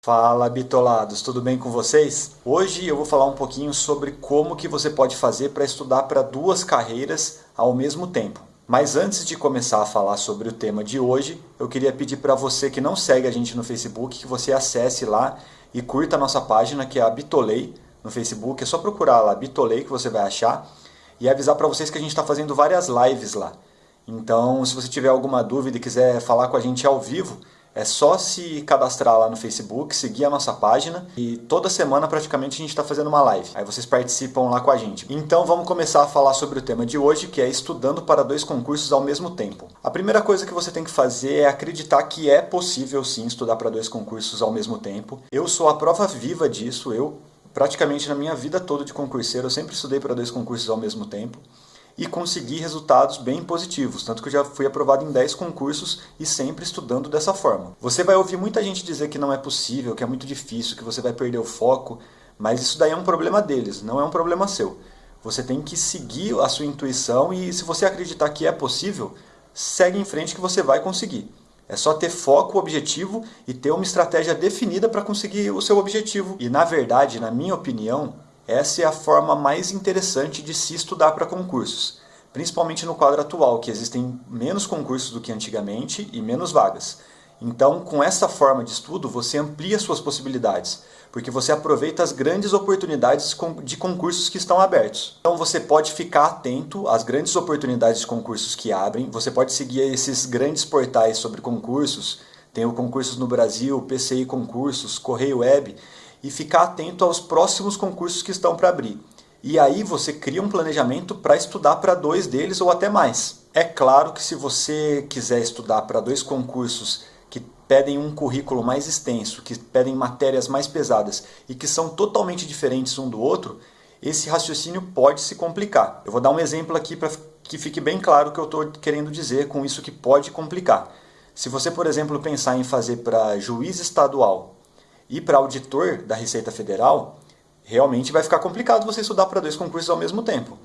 Fala, bitolados, tudo bem com vocês? Hoje eu vou falar um pouquinho sobre como que você pode fazer para estudar para duas carreiras ao mesmo tempo. Mas antes de começar a falar sobre o tema de hoje, eu queria pedir para você que não segue a gente no Facebook, que você acesse lá e curta a nossa página, que é a Bitolei, no Facebook. É só procurar lá, Bitolei, que você vai achar, e avisar para vocês que a gente está fazendo várias lives lá. Então, se você tiver alguma dúvida e quiser falar com a gente ao vivo, é só se cadastrar lá no Facebook, seguir a nossa página e toda semana praticamente a gente está fazendo uma live. Aí vocês participam lá com a gente. Então vamos começar a falar sobre o tema de hoje, que é estudando para dois concursos ao mesmo tempo. A primeira coisa que você tem que fazer é acreditar que é possível sim estudar para dois concursos ao mesmo tempo. Eu sou a prova viva disso. Eu praticamente na minha vida toda de concurseiro eu sempre estudei para dois concursos ao mesmo tempo. E consegui resultados bem positivos, tanto que eu já fui aprovado em 10 concursos e sempre estudando dessa forma. Você vai ouvir muita gente dizer que não é possível, que é muito difícil, que você vai perder o foco, mas isso daí é um problema deles, não é um problema seu. Você tem que seguir a sua intuição e se você acreditar que é possível, segue em frente que você vai conseguir. É só ter foco, objetivo e ter uma estratégia definida para conseguir o seu objetivo. E na verdade, na minha opinião, essa é a forma mais interessante de se estudar para concursos, principalmente no quadro atual, que existem menos concursos do que antigamente e menos vagas. Então, com essa forma de estudo, você amplia suas possibilidades, porque você aproveita as grandes oportunidades de concursos que estão abertos. Então, você pode ficar atento às grandes oportunidades de concursos que abrem, você pode seguir esses grandes portais sobre concursos, tem o Concursos no Brasil, PCI Concursos, Correio Web, e ficar atento aos próximos concursos que estão para abrir. E aí você cria um planejamento para estudar para dois deles ou até mais. É claro que se você quiser estudar para dois concursos que pedem um currículo mais extenso, que pedem matérias mais pesadas e que são totalmente diferentes um do outro, esse raciocínio pode se complicar. Eu vou dar um exemplo aqui para que fique bem claro o que eu estou querendo dizer com isso que pode complicar. Se você, por exemplo, pensar em fazer para juiz estadual e para auditor da Receita Federal, realmente vai ficar complicado você estudar para dois concursos ao mesmo tempo.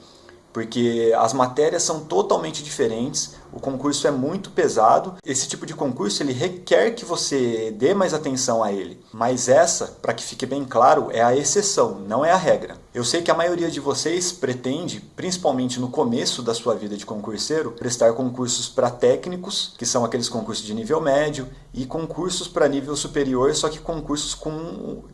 Porque as matérias são totalmente diferentes, o concurso é muito pesado, esse tipo de concurso ele requer que você dê mais atenção a ele. Mas essa, para que fique bem claro, é a exceção, não é a regra. Eu sei que a maioria de vocês pretende, principalmente no começo da sua vida de concurseiro, prestar concursos para técnicos, que são aqueles concursos de nível médio, e concursos para nível superior, só que concursos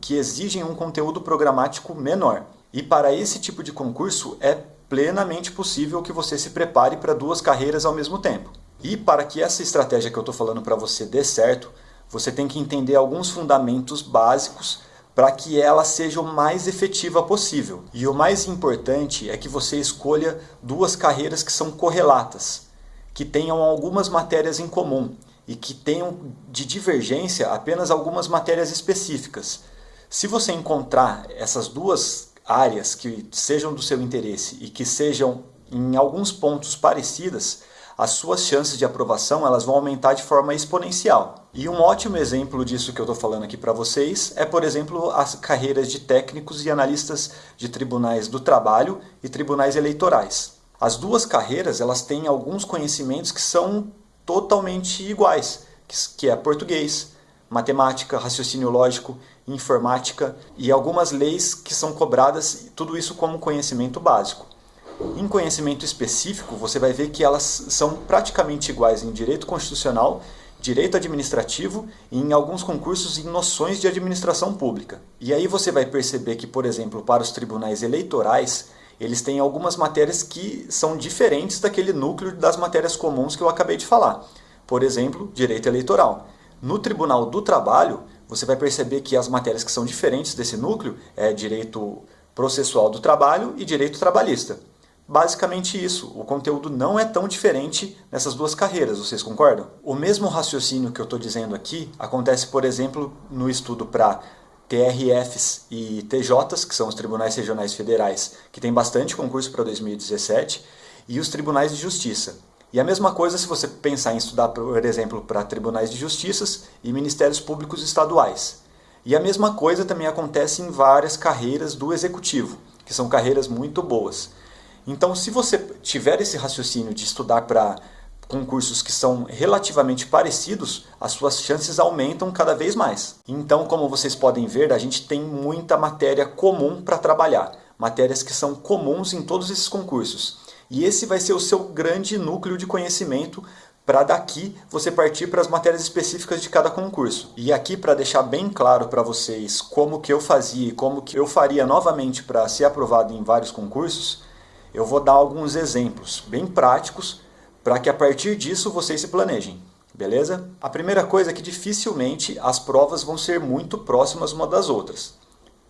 que exigem um conteúdo programático menor. E para esse tipo de concurso é plenamente possível que você se prepare para duas carreiras ao mesmo tempo. E para que essa estratégia que eu estou falando para você dê certo, você tem que entender alguns fundamentos básicos para que ela seja o mais efetiva possível. E o mais importante é que você escolha duas carreiras que são correlatas, que tenham algumas matérias em comum e que tenham de divergência apenas algumas matérias específicas. Se você encontrar essas duas áreas que sejam do seu interesse e que sejam em alguns pontos parecidas, as suas chances de aprovação elas vão aumentar de forma exponencial. E um ótimo exemplo disso que eu estou falando aqui para vocês é, por exemplo, as carreiras de técnicos e analistas de tribunais do trabalho e tribunais eleitorais. As duas carreiras elas têm alguns conhecimentos que são totalmente iguais, que é português, matemática, raciocínio lógico, informática e algumas leis que são cobradas, tudo isso como conhecimento básico. Em conhecimento específico, você vai ver que elas são praticamente iguais em direito constitucional, direito administrativo e em alguns concursos em noções de administração pública. E aí você vai perceber que, por exemplo, para os tribunais eleitorais, eles têm algumas matérias que são diferentes daquele núcleo das matérias comuns que eu acabei de falar. Por exemplo, direito eleitoral. No Tribunal do Trabalho, você vai perceber que as matérias que são diferentes desse núcleo é direito processual do trabalho e direito trabalhista. Basicamente isso, o conteúdo não é tão diferente nessas duas carreiras, vocês concordam? O mesmo raciocínio que eu estou dizendo aqui acontece, por exemplo, no estudo para TRFs e TJs, que são os Tribunais Regionais Federais, que tem bastante concurso para 2017, e os Tribunais de Justiça. E a mesma coisa se você pensar em estudar, por exemplo, para tribunais de justiça e ministérios públicos estaduais. E a mesma coisa também acontece em várias carreiras do executivo, que são carreiras muito boas. Então, se você tiver esse raciocínio de estudar para concursos que são relativamente parecidos, as suas chances aumentam cada vez mais. Então, como vocês podem ver, a gente tem muita matéria comum para trabalhar, matérias que são comuns em todos esses concursos. E esse vai ser o seu grande núcleo de conhecimento para daqui você partir para as matérias específicas de cada concurso. E aqui, para deixar bem claro para vocês como que eu fazia e como que eu faria novamente para ser aprovado em vários concursos, eu vou dar alguns exemplos bem práticos para que a partir disso vocês se planejem, beleza? A primeira coisa é que dificilmente as provas vão ser muito próximas uma das outras.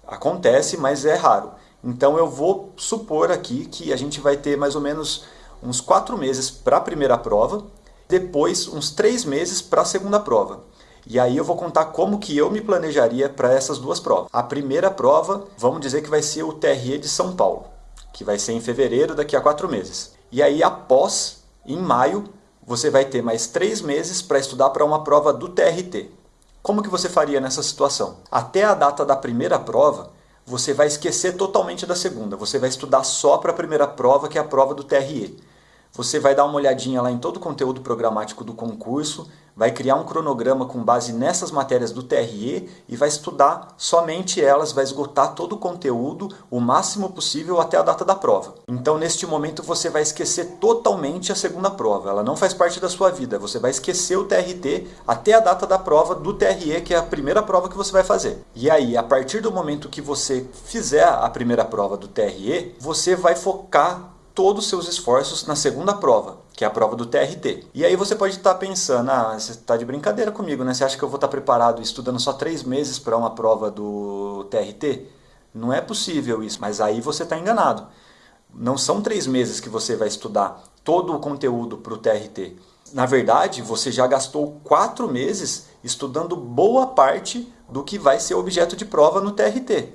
Acontece, mas é raro. Então eu vou supor aqui que a gente vai ter mais ou menos uns 4 meses para a primeira prova, depois uns 3 meses para a segunda prova. E aí eu vou contar como que eu me planejaria para essas duas provas. A primeira prova, vamos dizer que vai ser o TRE de São Paulo, que vai ser em fevereiro, daqui a 4 meses. E aí após, em maio, você vai ter mais 3 meses para estudar para uma prova do TRT. Como que você faria nessa situação? Até a data da primeira prova, você vai esquecer totalmente da segunda. Você vai estudar só para a primeira prova, que é a prova do TRE. Você vai dar uma olhadinha lá em todo o conteúdo programático do concurso, vai criar um cronograma com base nessas matérias do TRE e vai estudar somente elas, vai esgotar todo o conteúdo o máximo possível até a data da prova. Então, neste momento, você vai esquecer totalmente a segunda prova. Ela não faz parte da sua vida. Você vai esquecer o TRT até a data da prova do TRE, que é a primeira prova que você vai fazer. E aí, a partir do momento que você fizer a primeira prova do TRE, você vai focar todos os seus esforços na segunda prova, que é a prova do TRT. E aí você pode estar pensando, você está de brincadeira comigo, né? Você acha que eu vou estar preparado estudando só 3 meses para uma prova do TRT? Não é possível isso, mas aí você está enganado. Não são 3 meses que você vai estudar todo o conteúdo para o TRT. Na verdade, você já gastou 4 meses estudando boa parte do que vai ser objeto de prova no TRT.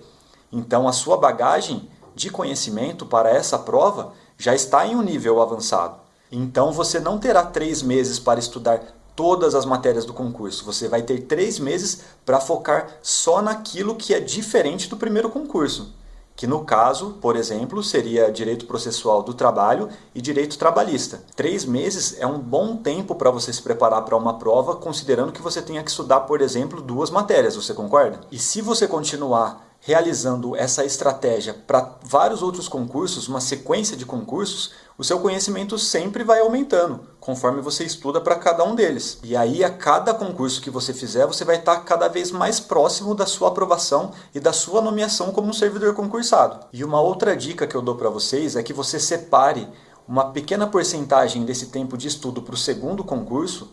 Então a sua bagagem de conhecimento para essa prova já está em um nível avançado. Então você não terá 3 meses para estudar todas as matérias do concurso. Você vai ter 3 meses para focar só naquilo que é diferente do primeiro concurso. Que no caso, por exemplo, seria Direito Processual do Trabalho e Direito Trabalhista. 3 meses é um bom tempo para você se preparar para uma prova, considerando que você tenha que estudar, por exemplo, 2 matérias, você concorda? E se você continuar realizando essa estratégia para vários outros concursos, uma sequência de concursos, o seu conhecimento sempre vai aumentando, conforme você estuda para cada um deles. E aí, a cada concurso que você fizer, você vai estar cada vez mais próximo da sua aprovação e da sua nomeação como um servidor concursado. E uma outra dica que eu dou para vocês é que você separe uma pequena porcentagem desse tempo de estudo para o segundo concurso,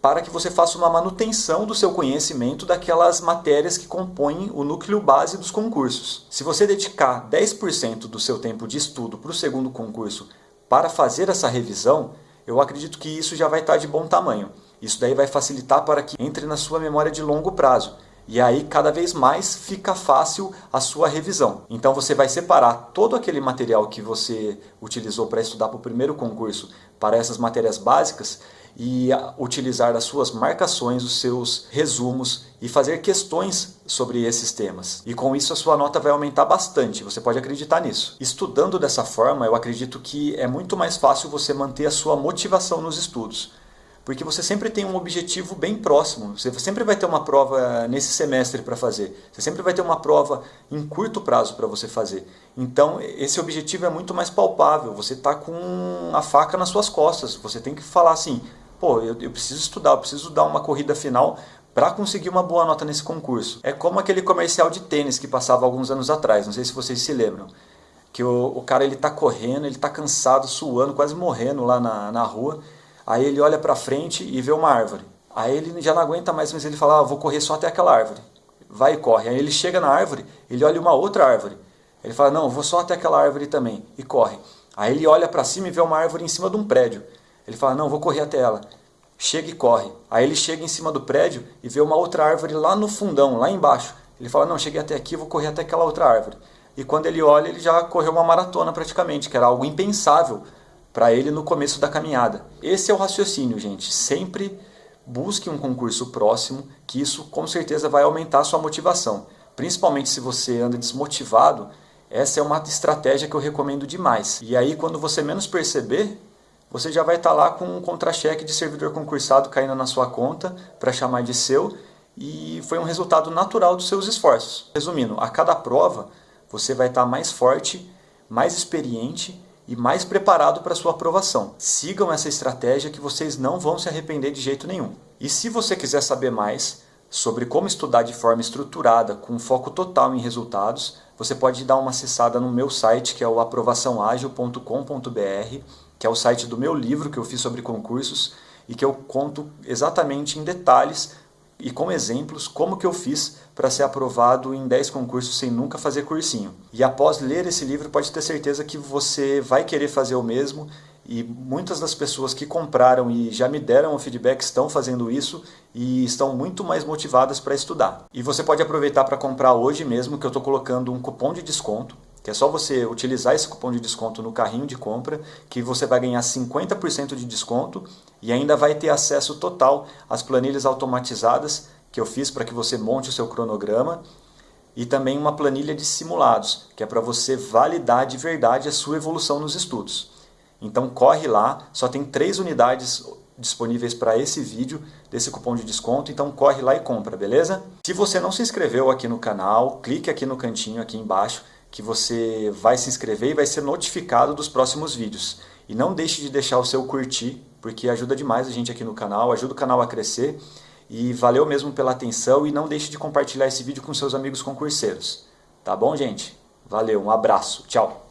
para que você faça uma manutenção do seu conhecimento daquelas matérias que compõem o núcleo base dos concursos. Se você dedicar 10% do seu tempo de estudo para o segundo concurso para fazer essa revisão, eu acredito que isso já vai estar de bom tamanho. Isso daí vai facilitar para que entre na sua memória de longo prazo. E aí, cada vez mais, fica fácil a sua revisão. Então, você vai separar todo aquele material que você utilizou para estudar para o primeiro concurso para essas matérias básicas e utilizar as suas marcações, os seus resumos e fazer questões sobre esses temas. E com isso a sua nota vai aumentar bastante, você pode acreditar nisso. Estudando dessa forma, eu acredito que é muito mais fácil você manter a sua motivação nos estudos. Porque você sempre tem um objetivo bem próximo. Você sempre vai ter uma prova nesse semestre para fazer. Você sempre vai ter uma prova em curto prazo para você fazer. Então, esse objetivo é muito mais palpável. Você está com a faca nas suas costas. Você tem que falar assim, eu preciso estudar, eu preciso dar uma corrida final para conseguir uma boa nota nesse concurso. É como aquele comercial de tênis que passava alguns anos atrás. Não sei se vocês se lembram. Que o cara ele está correndo, ele está cansado, suando, quase morrendo lá na rua. Aí ele olha para frente e vê uma árvore. Aí ele já não aguenta mais, mas ele fala, vou correr só até aquela árvore. Vai e corre. Aí ele chega na árvore, ele olha uma outra árvore. Ele fala, não, vou só até aquela árvore também. E corre. Aí ele olha para cima e vê uma árvore em cima de um prédio. Ele fala, não, vou correr até ela. Chega e corre. Aí ele chega em cima do prédio e vê uma outra árvore lá no fundão, lá embaixo. Ele fala, não, cheguei até aqui, vou correr até aquela outra árvore. E quando ele olha, ele já correu uma maratona praticamente, que era algo impensável para ele no começo da caminhada. Esse é o raciocínio, gente. Sempre busque um concurso próximo, que isso com certeza vai aumentar a sua motivação. Principalmente se você anda desmotivado, essa é uma estratégia que eu recomendo demais. E aí, quando você menos perceber, você já vai estar lá com um contra-cheque de servidor concursado caindo na sua conta para chamar de seu, e foi um resultado natural dos seus esforços. Resumindo, a cada prova você vai estar mais forte, mais experiente e mais preparado para a sua aprovação. Sigam essa estratégia que vocês não vão se arrepender de jeito nenhum. E se você quiser saber mais sobre como estudar de forma estruturada, com foco total em resultados, você pode dar uma acessada no meu site, que é o aprovaçãoagil.com.br, que é o site do meu livro que eu fiz sobre concursos e que eu conto exatamente em detalhes e com exemplos como que eu fiz para ser aprovado em 10 concursos sem nunca fazer cursinho. E após ler esse livro, pode ter certeza que você vai querer fazer o mesmo, e muitas das pessoas que compraram e já me deram o feedback estão fazendo isso e estão muito mais motivadas para estudar. E você pode aproveitar para comprar hoje mesmo, que eu estou colocando um cupom de desconto, que é só você utilizar esse cupom de desconto no carrinho de compra, que você vai ganhar 50% de desconto e ainda vai ter acesso total às planilhas automatizadas que eu fiz para que você monte o seu cronograma, e também uma planilha de simulados, que é para você validar de verdade a sua evolução nos estudos. Então corre lá, só tem 3 unidades disponíveis para esse vídeo desse cupom de desconto, então corre lá e compra, beleza? Se você não se inscreveu aqui no canal, clique aqui no cantinho aqui embaixo, que você vai se inscrever e vai ser notificado dos próximos vídeos. E não deixe de deixar o seu curtir, porque ajuda demais a gente aqui no canal, ajuda o canal a crescer. E valeu mesmo pela atenção, e não deixe de compartilhar esse vídeo com seus amigos concurseiros. Tá bom, gente? Valeu, um abraço, tchau!